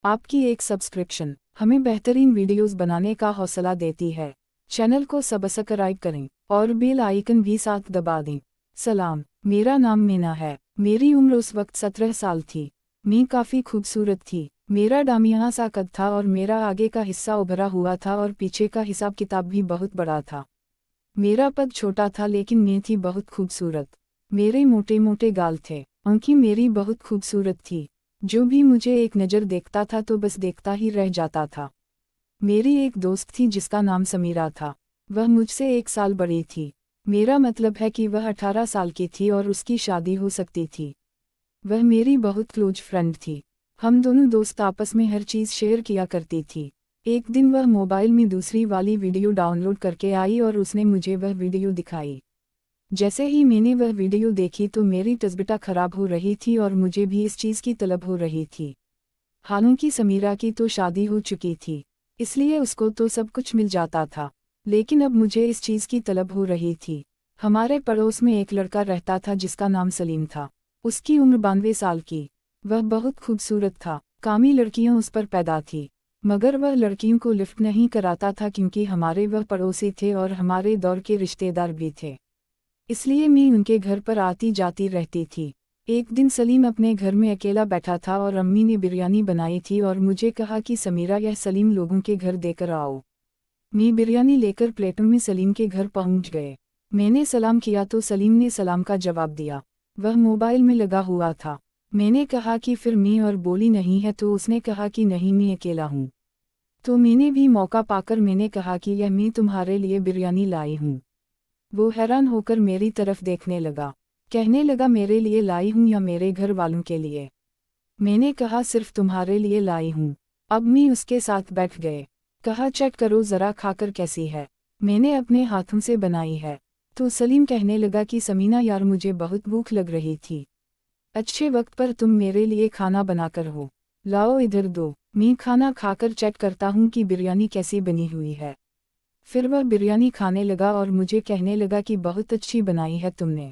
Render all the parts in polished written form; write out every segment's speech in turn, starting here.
आपकी एक सब्सक्रिप्शन हमें बेहतरीन वीडियोस बनाने का हौसला देती है। चैनल को सब्सक्राइब करें और बेल आइकन भी साथ दबा दें। सलाम, मेरा नाम मीना है। मेरी उम्र उस वक्त 17 साल थी। मैं काफ़ी खूबसूरत थी। मेरा डामियाना सा कद था और मेरा आगे का हिस्सा उभरा हुआ था और पीछे का हिसाब किताब भी बहुत बड़ा था। मेरा पद छोटा था लेकिन मैं थी बहुत खूबसूरत। मेरे मोटे मोटे गाल थे। आंखें मेरी बहुत खूबसूरत थी। जो भी मुझे एक नज़र देखता था तो बस देखता ही रह जाता था। मेरी एक दोस्त थी जिसका नाम समीरा था। वह मुझसे 1 साल बड़ी थी। मेरा मतलब है कि वह 18 साल की थी और उसकी शादी हो सकती थी। वह मेरी बहुत क्लोज फ्रेंड थी। हम दोनों दोस्त आपस में हर चीज़ शेयर किया करती थी। एक दिन वह मोबाइल में दूसरी वाली वीडियो डाउनलोड करके आई और उसने मुझे वह वीडियो दिखाई। जैसे ही मैंने वह वीडियो देखी तो मेरी तबीयत खराब हो रही थी और मुझे भी इस चीज़ की तलब हो रही थी। हालांकि समीरा की तो शादी हो चुकी थी, इसलिए उसको तो सब कुछ मिल जाता था, लेकिन अब मुझे इस चीज़ की तलब हो रही थी। हमारे पड़ोस में एक लड़का रहता था जिसका नाम सलीम था। उसकी उम्र 92 साल की। वह बहुत खूबसूरत था। कामी लड़कियां उस पर पैदा थी, मगर वह लड़कियों को लिफ्ट नहीं कराता था क्योंकि हमारे वह पड़ोसी थे और हमारे दौर के रिश्तेदार भी थे, इसलिए मैं उनके घर पर आती जाती रहती थी। एक दिन सलीम अपने घर में अकेला बैठा था और अम्मी ने बिरयानी बनाई थी और मुझे कहा कि समीरा यह सलीम लोगों के घर देकर आओ। मैं बिरयानी लेकर प्लेटों में सलीम के घर पहुंच गए। मैंने सलाम किया तो सलीम ने सलाम का जवाब दिया। वह मोबाइल में लगा हुआ था। मैंने कहा कि फिर मैं और बोली नहीं है तो उसने कहा कि नहीं मैं अकेला हूँ। तो मैंने भी मौका पाकर मैंने कहा कि यह मैं तुम्हारे लिए बिरयानी लाई हूँ। वो हैरान होकर मेरी तरफ देखने लगा। कहने लगा मेरे लिए लाई हूँ या मेरे घर वालों के लिए। मैंने कहा सिर्फ तुम्हारे लिए लाई हूँ। अब मैं उसके साथ बैठ गए। कहा चेक करो ज़रा खाकर कैसी है। मैंने अपने हाथों से बनाई है। तो सलीम कहने लगा कि समीना यार मुझे बहुत भूख लग रही थी। अच्छे वक्त पर तुम मेरे लिए खाना बनाकर हो। लाओ इधर दो। मैं खाना खाकर चेक करता हूँ कि बिरयानी कैसी बनी हुई है। फिर वह बिरयानी खाने लगा और मुझे कहने लगा कि बहुत अच्छी बनाई है तुमने।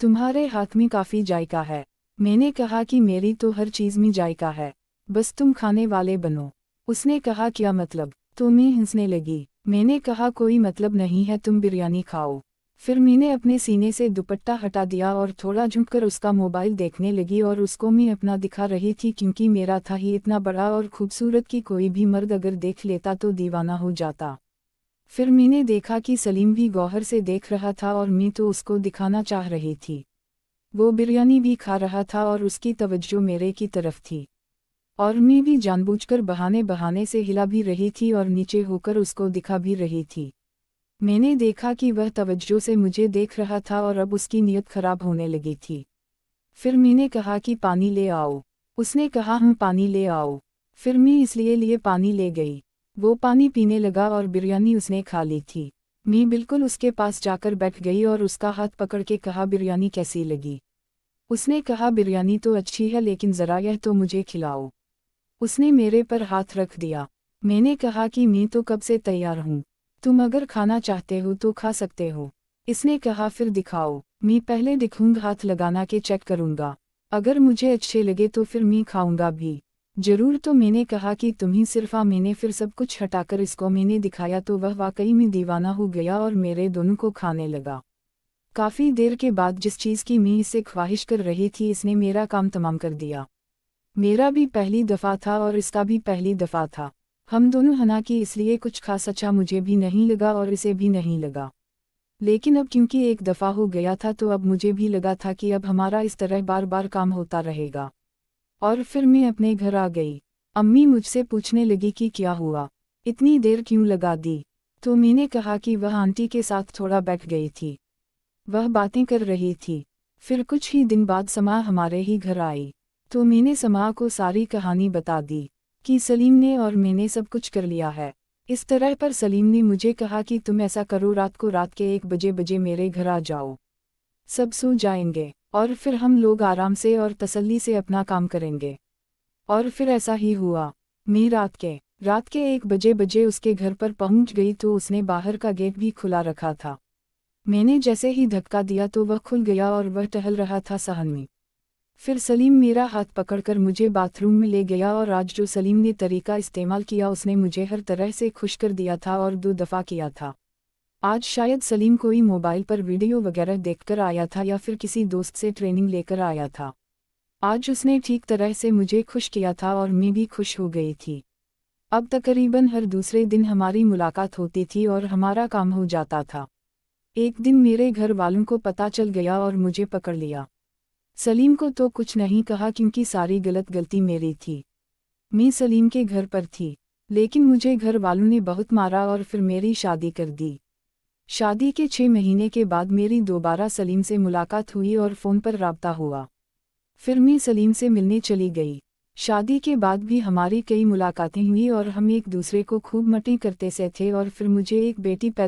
तुम्हारे हाथ में काफ़ी जायका है। मैंने कहा कि मेरी तो हर चीज़ में जायका है, बस तुम खाने वाले बनो। उसने कहा क्या मतलब? तो मैं हंसने लगी। मैंने कहा कोई मतलब नहीं है, तुम बिरयानी खाओ। फिर मैंने अपने सीने से दुपट्टा हटा दिया और थोड़ा झुककर उसका मोबाइल देखने लगी और उसको मैं अपना दिखा रही थी क्योंकि मेरा था ही इतना बड़ा और खूबसूरत कि कोई भी मर्द अगर देख लेता तो दीवाना हो जाता। फिर मैंने देखा कि सलीम भी गौहर से देख रहा था और मैं तो उसको दिखाना चाह रही थी। वो बिरयानी भी खा रहा था और उसकी तवज्जो मेरे की तरफ थी, और मैं भी जानबूझकर बहाने बहाने से हिला भी रही थी और नीचे होकर उसको दिखा भी रही थी। मैंने देखा कि वह तवज्जो से मुझे देख रहा था और अब उसकी नीयत खराब होने लगी थी। फिर मैंने कहा कि पानी ले आओ। उसने कहा हम पानी ले आओ। फिर मैं इसलिए लिए पानी ले गई। वो पानी पीने लगा और बिरयानी उसने खा ली थी। मैं बिल्कुल उसके पास जाकर बैठ गई और उसका हाथ पकड़ के कहा बिरयानी कैसी लगी। उसने कहा बिरयानी तो अच्छी है लेकिन ज़रा यह तो मुझे खिलाओ। उसने मेरे पर हाथ रख दिया। मैंने कहा कि मैं तो कब से तैयार हूँ, तुम अगर खाना चाहते हो तो खा सकते हो। इसने कहा फिर दिखाओ। मैं पहले दिखूंगा, हाथ लगाना के चेक करूंगा, अगर मुझे अच्छे लगे तो फिर मैं खाऊंगा भी जरूर। तो मैंने कहा कि तुम ही सिर्फ मैंने फिर सब कुछ हटाकर इसको मैंने दिखाया तो वह वाकई में दीवाना हो गया और मेरे दोनों को खाने लगा। काफ़ी देर के बाद जिस चीज़ की मैं इसे ख्वाहिश कर रही थी इसने मेरा काम तमाम कर दिया। मेरा भी पहली दफ़ा था और इसका भी पहली दफ़ा था। हम दोनों हना की इसलिए कुछ खास अच्छा मुझे भी नहीं लगा और इसे भी नहीं लगा, लेकिन अब क्योंकि एक दफ़ा हो गया था तो अब मुझे भी लगा था कि अब हमारा इस तरह बार बार काम होता रहेगा। और फिर मैं अपने घर आ गई। अम्मी मुझसे पूछने लगी कि क्या हुआ, इतनी देर क्यों लगा दी। तो मैंने कहा कि वह आंटी के साथ थोड़ा बैठ गई थी, वह बातें कर रही थी। फिर कुछ ही दिन बाद समा हमारे ही घर आई। तो मैंने समा को सारी कहानी बता दी कि सलीम ने और मैंने सब कुछ कर लिया है। इस तरह पर सलीम ने मुझे कहा कि तुम ऐसा करो, रात के 1 बजे मेरे घर आ जाओ, सब सो जाएंगे और फिर हम लोग आराम से और तसल्ली से अपना काम करेंगे। और फिर ऐसा ही हुआ। मैं रात के 1 बजे उसके घर पर पहुंच गई तो उसने बाहर का गेट भी खुला रखा था। मैंने जैसे ही धक्का दिया तो वह खुल गया और वह टहल रहा था सहन में। फिर सलीम मेरा हाथ पकड़कर मुझे बाथरूम में ले गया और आज जो सलीम ने तरीका इस्तेमाल किया उसने मुझे हर तरह से खुश कर दिया था और 2 दफ़ा किया था। आज शायद सलीम कोई मोबाइल पर वीडियो वगैरह देखकर आया था या फिर किसी दोस्त से ट्रेनिंग लेकर आया था। आज उसने ठीक तरह से मुझे खुश किया था और मैं भी खुश हो गई थी। अब तकरीबन हर दूसरे दिन हमारी मुलाकात होती थी और हमारा काम हो जाता था। एक दिन मेरे घर वालों को पता चल गया और मुझे पकड़ लिया। सलीम को तो कुछ नहीं कहा क्योंकि सारी गलती मेरी थी। मैं सलीम के घर पर थी, लेकिन मुझे घर वालों ने बहुत मारा और फिर मेरी शादी कर दी। शादी के 6 महीने के बाद मेरी दोबारा सलीम से मुलाकात हुई और फ़ोन पर राब्ता हुआ। फिर मैं सलीम से मिलने चली गई। शादी के बाद भी हमारी कई मुलाकातें हुई और हम एक दूसरे को खूब मटें करते से थे और फिर मुझे एक बेटी पैदा